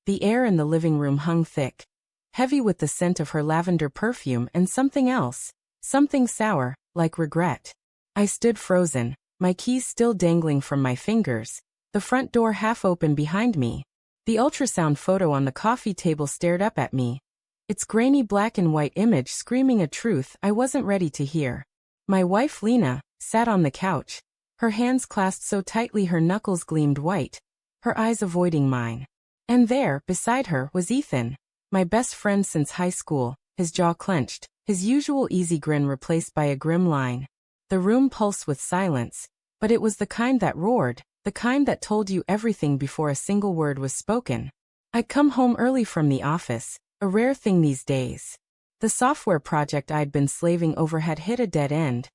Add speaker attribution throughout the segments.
Speaker 1: The air in the living room hung thick, heavy with the scent of her lavender perfume and something else, something sour, like regret. I stood frozen, my keys still dangling from my fingers, the front door half open behind me. The ultrasound photo on the coffee table stared up at me, its grainy black and white image screaming a truth I wasn't ready to hear. My wife Lena sat on the couch, her hands clasped so tightly her knuckles gleamed white, her eyes avoiding mine. And there, beside her, was Ethan, my best friend since high school, his jaw clenched, his usual easy grin replaced by a grim line. The room pulsed with silence, but it was the kind that roared, the kind that told you everything before a single word was spoken. I'd come home early from the office, a rare thing these days. The software project I'd been slaving over had hit a dead end,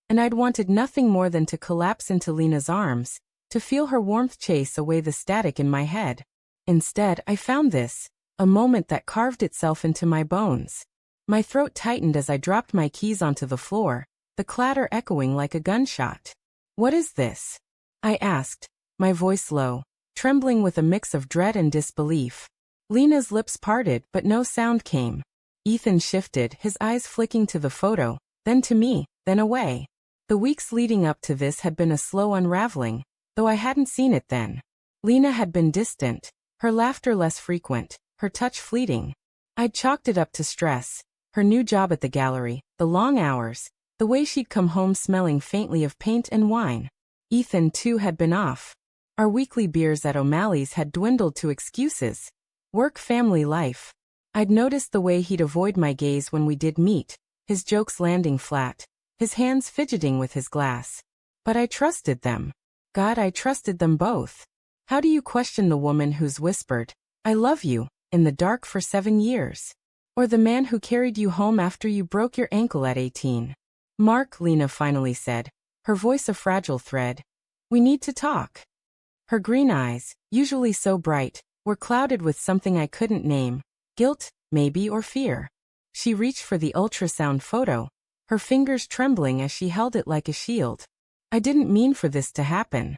Speaker 1: and I'd wanted nothing more than to collapse into Lena's arms, to feel her warmth chase away the static in my head. Instead, I found this, a moment that carved itself into my bones. My throat tightened as I dropped my keys onto the floor, the clatter echoing like a gunshot. "What is this?" I asked, my voice low, trembling with a mix of dread and disbelief. Lena's lips parted, but no sound came. Ethan shifted, his eyes flicking to the photo, then to me, then away. The weeks leading up to this had been a slow unraveling, though I hadn't seen it then. Lena had been distant, her laughter less frequent, her touch fleeting. I'd chalked it up to stress, her new job at the gallery, the long hours, the way she'd come home smelling faintly of paint and wine. Ethan, too, had been off. Our weekly beers at O'Malley's had dwindled to excuses. Work, family life. I'd noticed the way he'd avoid my gaze when we did meet, his jokes landing flat, his hands fidgeting with his glass. But I trusted them. God, I trusted them both. How do you question the woman who's whispered, "I love you," in the dark for 7 years? Or the man who carried you home after you broke your ankle at 18? "Mark," Lena finally said, her voice a fragile thread. "We need to talk." Her green eyes, usually so bright, were clouded with something I couldn't name. Guilt, maybe, or fear. She reached for the ultrasound photo, her fingers trembling as she held it like a shield. I didn't mean for this to happen.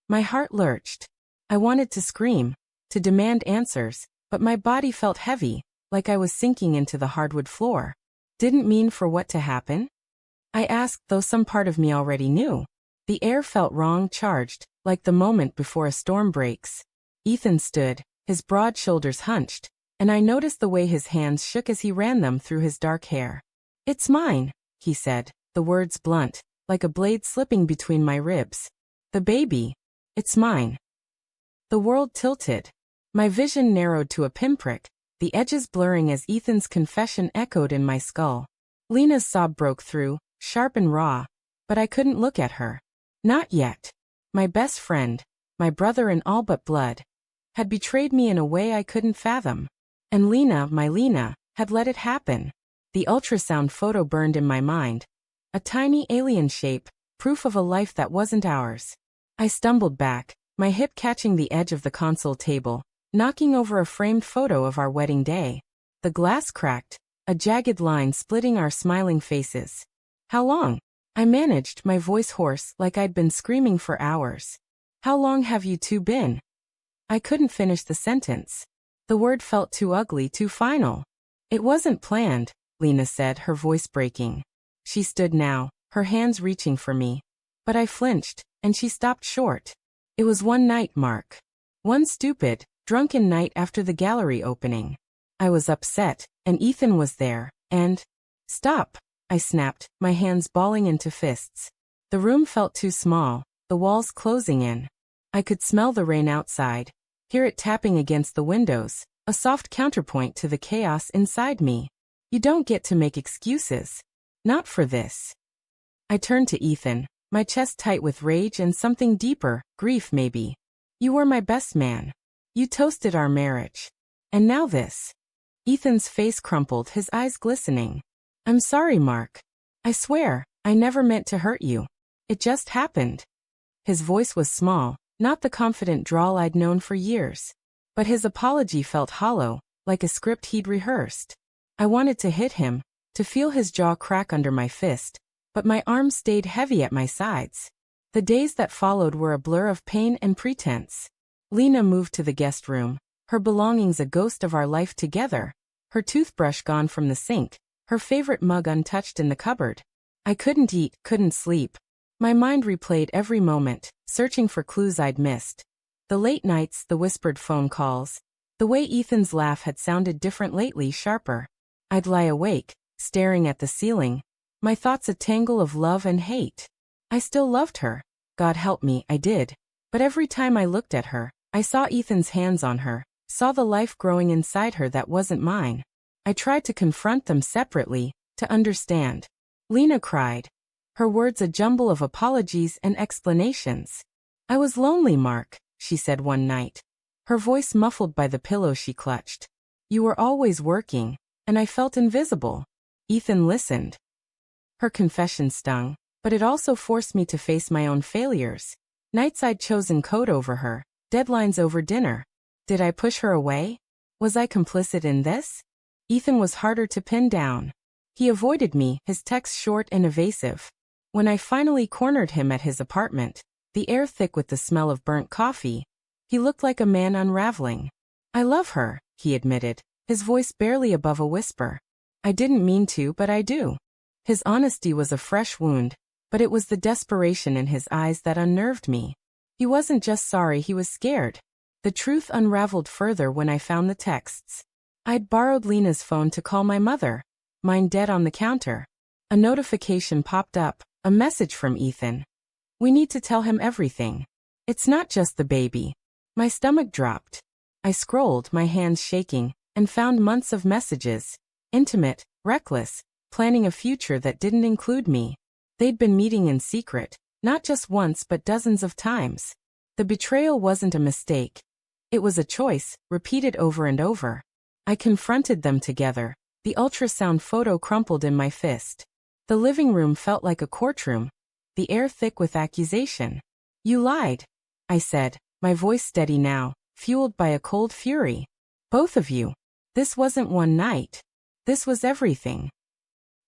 Speaker 1: My heart lurched. I wanted to scream, to demand answers, but my body felt heavy, like I was sinking into the hardwood floor. Didn't mean for what to happen? I asked, though some part of me already knew. The air felt wrong, charged, like the moment before a storm breaks. Ethan stood, his broad shoulders hunched, and I noticed the way his hands shook as he ran them through his dark hair. "It's mine," he said, the words blunt, like a blade slipping between my ribs. "The baby. It's mine." The world tilted. My vision narrowed to a pinprick, the edges blurring as Ethan's confession echoed in my skull. Lena's sob broke through, sharp and raw, but I couldn't look at her. Not yet. My best friend, my brother in all but blood, had betrayed me in a way I couldn't fathom. And Lena, my Lena, had let it happen. The ultrasound photo burned in my mind. A tiny alien shape, proof of a life that wasn't ours. I stumbled back, my hip catching the edge of the console table, knocking over a framed photo of our wedding day. The glass cracked, a jagged line splitting our smiling faces. "How long?" I managed, my voice hoarse, like I'd been screaming for hours. "How long have you two been?" I couldn't finish the sentence. The word felt too ugly, too final. "It wasn't planned," Lena said, her voice breaking. She stood now, her hands reaching for me. But I flinched, and she stopped short. "It was one night, Mark. One stupid, drunken night after the gallery opening. I was upset, and Ethan was there, and—" "Stop," I snapped, my hands balling into fists. The room felt too small, the walls closing in. I could smell the rain outside, hear it tapping against the windows, a soft counterpoint to the chaos inside me. You don't get to make excuses. Not for this. I turned to Ethan, my chest tight with rage and something deeper, grief maybe. "You were my best man. You toasted our marriage. And now this." Ethan's face crumpled, his eyes glistening. "I'm sorry, Mark. I swear, I never meant to hurt you. It just happened." His voice was small, not the confident drawl I'd known for years. But his apology felt hollow, like a script he'd rehearsed. I wanted to hit him, to feel his jaw crack under my fist, but my arms stayed heavy at my sides. The days that followed were a blur of pain and pretense. Lena moved to the guest room, Her belongings a ghost of our life together. Her toothbrush gone from the sink. Her favorite mug untouched in the cupboard. I couldn't eat, couldn't sleep. My mind replayed every moment, searching for clues I'd missed. The late nights, the whispered phone calls. The way Ethan's laugh had sounded different lately, sharper. I'd lie awake, staring at the ceiling. My thoughts a tangle of love and hate. I still loved her. God help me, I did. But every time I looked at her, I saw Ethan's hands on her, saw the life growing inside her that wasn't mine. I tried to confront them separately, to understand. Lena cried. Her words a jumble of apologies and explanations. I was lonely, Mark, she said one night. Her voice muffled by the pillow she clutched. You were always working, and I felt invisible. Ethan listened. Her confession stung, but it also forced me to face my own failures. Nights I'd chosen code over her, deadlines over dinner. Did I push her away? Was I complicit in this? Ethan was harder to pin down. He avoided me, his texts short and evasive. When I finally cornered him at his apartment, the air thick with the smell of burnt coffee, he looked like a man unraveling. I love her, he admitted, his voice barely above a whisper. I didn't mean to, but I do. His honesty was a fresh wound, but it was the desperation in his eyes that unnerved me. He wasn't just sorry, he was scared. The truth unraveled further when I found the texts. I'd borrowed Lena's phone to call my mother, mine dead on the counter. A notification popped up, a message from Ethan. We need to tell him everything. It's not just the baby. My stomach dropped. I scrolled, my hands shaking, and found months of messages. Intimate, reckless, planning a future that didn't include me. They'd been meeting in secret, not just once but dozens of times. The betrayal wasn't a mistake. It was a choice, repeated over and over. I confronted them together, the ultrasound photo crumpled in my fist. The living room felt like a courtroom, the air thick with accusation. You lied, I said, my voice steady now, fueled by a cold fury. Both of you. This wasn't one night. This was everything.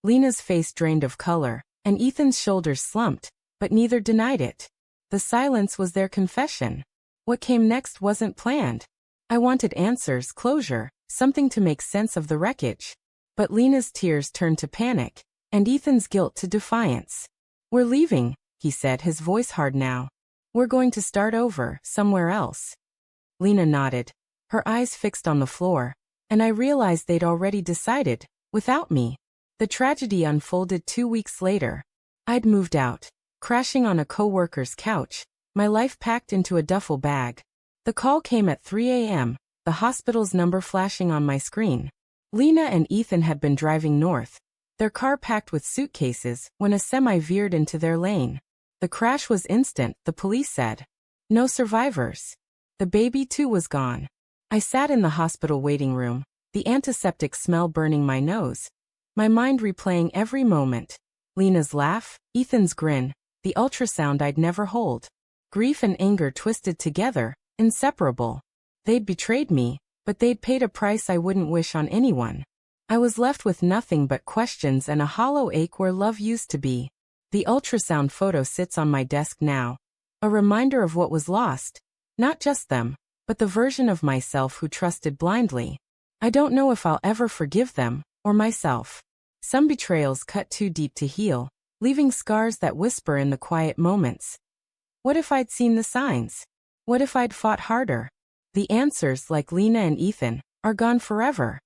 Speaker 1: Lena's face drained of color, and Ethan's shoulders slumped, but neither denied it. The silence was their confession. What came next wasn't planned. I wanted answers, closure, something to make sense of the wreckage. But Lena's tears turned to panic, and Ethan's guilt to defiance. We're leaving, he said, his voice hard now. We're going to start over, somewhere else. Lena nodded, her eyes fixed on the floor, and I realized they'd already decided, without me. The tragedy unfolded 2 weeks later. I'd moved out, crashing on a co-worker's couch, my life packed into a duffel bag. The call came at 3 a.m., the hospital's number flashing on my screen. Lena and Ethan had been driving north, their car packed with suitcases, when a semi veered into their lane. The crash was instant, the police said. No survivors. The baby too was gone. I sat in the hospital waiting room, the antiseptic smell burning my nose, my mind replaying every moment. Lena's laugh, Ethan's grin, the ultrasound I'd never hold. Grief and anger twisted together, inseparable. They'd betrayed me, but they'd paid a price I wouldn't wish on anyone. I was left with nothing but questions and a hollow ache where love used to be. The ultrasound photo sits on my desk now, a reminder of what was lost, not just them, but the version of myself who trusted blindly. I don't know if I'll ever forgive them, or myself. Some betrayals cut too deep to heal, leaving scars that whisper in the quiet moments. What if I'd seen the signs? What if I'd fought harder? The answers, like Lena and Ethan, are gone forever.